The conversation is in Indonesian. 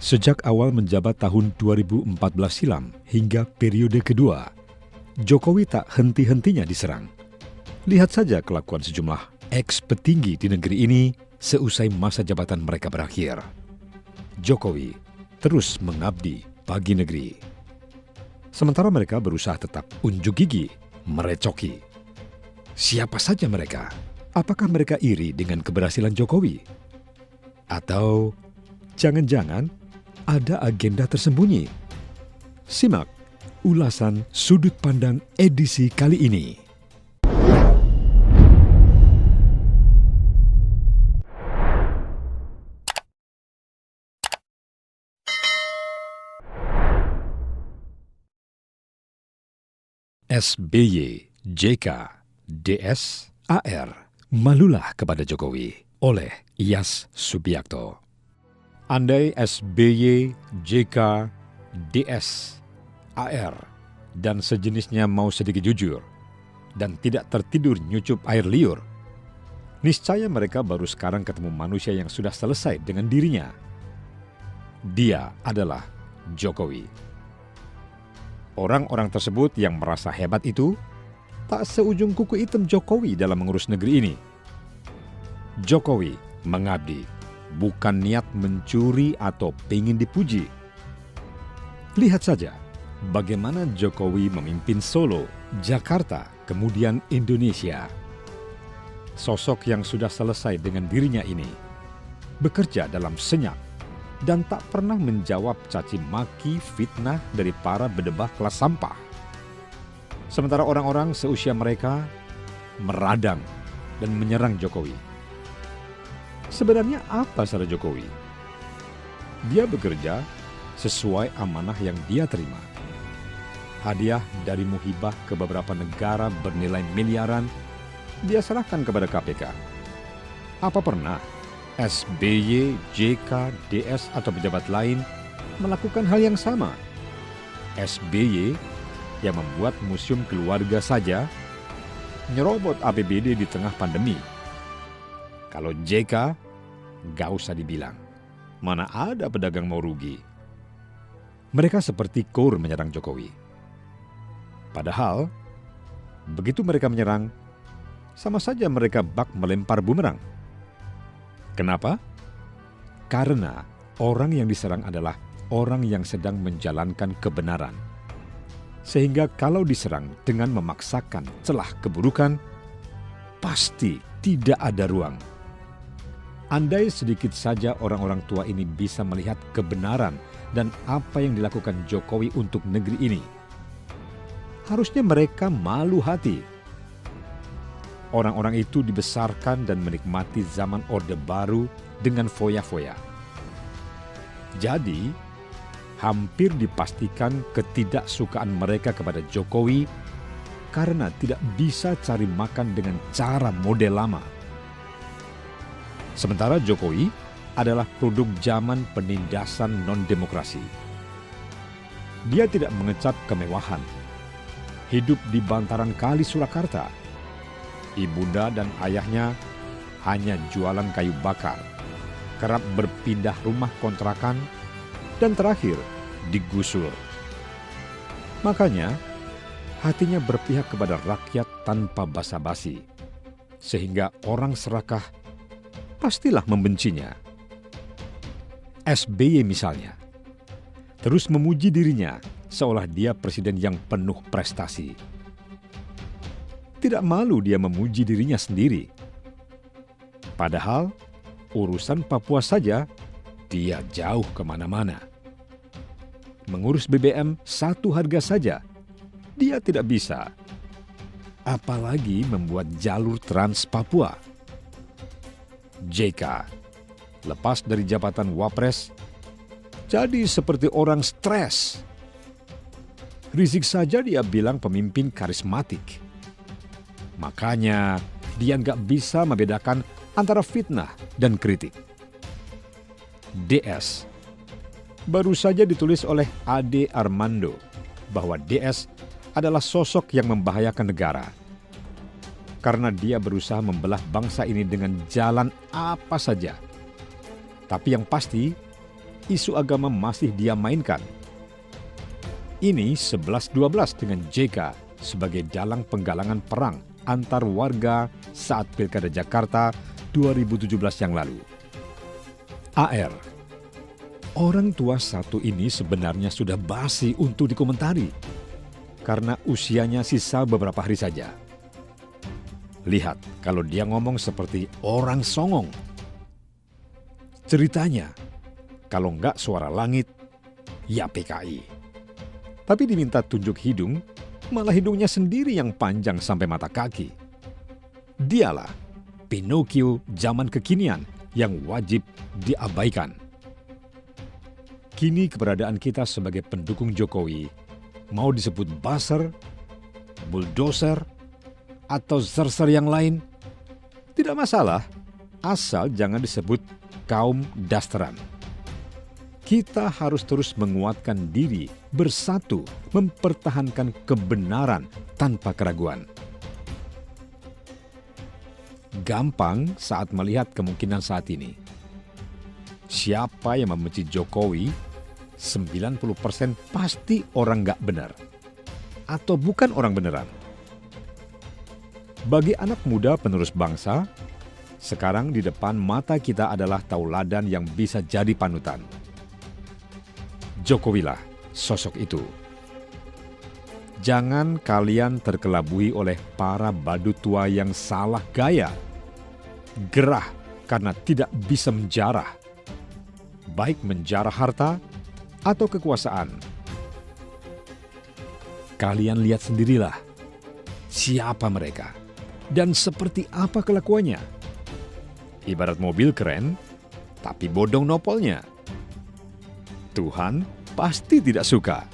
Sejak awal menjabat tahun 2014 silam hingga periode kedua, Jokowi tak henti-hentinya diserang. Lihat saja kelakuan sejumlah ex-petinggi di negeri ini seusai masa jabatan mereka berakhir. Jokowi terus mengabdi bagi negeri. Sementara mereka berusaha tetap unjuk gigi, merecoki. Siapa saja mereka? Apakah mereka iri dengan keberhasilan Jokowi? Atau jangan-jangan ada agenda tersembunyi? Simak ulasan Sudut Pandang edisi kali ini. SBY, JK, DS, AR, malulah kepada Jokowi oleh Yas Subiakto. Andai SBY, JK, DS, AR, dan sejenisnya mau sedikit jujur dan tidak tertidur nyucup air liur, niscaya mereka baru sekarang ketemu manusia yang sudah selesai dengan dirinya. Dia adalah Jokowi. Orang-orang tersebut yang merasa hebat itu tak seujung kuku hitam Jokowi dalam mengurus negeri ini. Jokowi mengabdi, bukan niat mencuri atau ingin dipuji. Lihat saja bagaimana Jokowi memimpin Solo, Jakarta, kemudian Indonesia. Sosok yang sudah selesai dengan dirinya ini bekerja dalam senyap dan tak pernah menjawab caci maki fitnah dari para bedebah kelas sampah. Sementara orang-orang seusia mereka meradang dan menyerang Jokowi. Sebenarnya apa salah Jokowi? Dia bekerja sesuai amanah yang dia terima. Hadiah dari muhibah ke beberapa negara bernilai miliaran dia serahkan kepada KPK. Apa pernah SBY, JK, DS atau pejabat lain melakukan hal yang sama? SBY yang membuat museum keluarga saja nyerobot APBD di tengah pandemi. Kalau JK, gak usah dibilang. Mana ada pedagang mau rugi. Mereka seperti kur menyerang Jokowi. Padahal, begitu mereka menyerang, sama saja mereka bak melempar bumerang. Kenapa? Karena orang yang diserang adalah orang yang sedang menjalankan kebenaran. Sehingga kalau diserang dengan memaksakan celah keburukan, pasti tidak ada ruang. Andai sedikit saja orang-orang tua ini bisa melihat kebenaran dan apa yang dilakukan Jokowi untuk negeri ini, harusnya mereka malu hati. Orang-orang itu dibesarkan dan menikmati zaman Orde Baru dengan foya-foya. Jadi, hampir dipastikan ketidaksukaan mereka kepada Jokowi karena tidak bisa cari makan dengan cara model lama. Sementara Jokowi adalah produk zaman penindasan non-demokrasi. Dia tidak mengecap kemewahan, hidup di bantaran kali Surakarta. Ibunda dan ayahnya hanya jualan kayu bakar, kerap berpindah rumah kontrakan, dan terakhir digusur. Makanya, hatinya berpihak kepada rakyat tanpa basa-basi, sehingga orang serakah pastilah membencinya. SBY misalnya, terus memuji dirinya seolah dia presiden yang penuh prestasi. Tidak malu dia memuji dirinya sendiri. Padahal, urusan Papua saja, dia jauh kemana-mana. Mengurus BBM satu harga saja, dia tidak bisa. Apalagi membuat jalur Trans Papua. JK, lepas dari jabatan Wapres, jadi seperti orang stres. Rizik saja dia bilang pemimpin karismatik. Makanya dia nggak bisa membedakan antara fitnah dan kritik. DS baru saja ditulis oleh Ade Armando bahwa DS adalah sosok yang membahayakan negara. Karena dia berusaha membelah bangsa ini dengan jalan apa saja. Tapi yang pasti, isu agama masih dia mainkan. Ini 11-12 dengan JK sebagai dalang penggalangan perang antar warga saat Pilkada Jakarta 2017 yang lalu. AR, orang tua satu ini sebenarnya sudah basi untuk dikomentari karena usianya sisa beberapa hari saja. Lihat kalau dia ngomong seperti orang songong. Ceritanya, kalau nggak suara langit, ya PKI. Tapi diminta tunjuk hidung, malah hidungnya sendiri yang panjang sampai mata kaki. Dialah Pinocchio zaman kekinian yang wajib diabaikan. Kini keberadaan kita sebagai pendukung Jokowi mau disebut buzzer, bulldozer, atau zerser yang lain, tidak masalah, asal jangan disebut kaum dasteran. Kita harus terus menguatkan diri, bersatu, mempertahankan kebenaran tanpa keraguan. Gampang saat melihat kemungkinan saat ini. Siapa yang membenci Jokowi, 90% pasti orang nggak benar. Atau bukan orang beneran. Bagi anak muda penerus bangsa, sekarang di depan mata kita adalah tauladan yang bisa jadi panutan. Jokowilah sosok itu. Jangan kalian terkelabui oleh para badut tua yang salah gaya, gerah karena tidak bisa menjarah, baik menjarah harta atau kekuasaan. Kalian lihat sendirilah siapa mereka dan seperti apa kelakuannya. Ibarat mobil keren, tapi bodong nopolnya. Tuhan pasti tidak suka.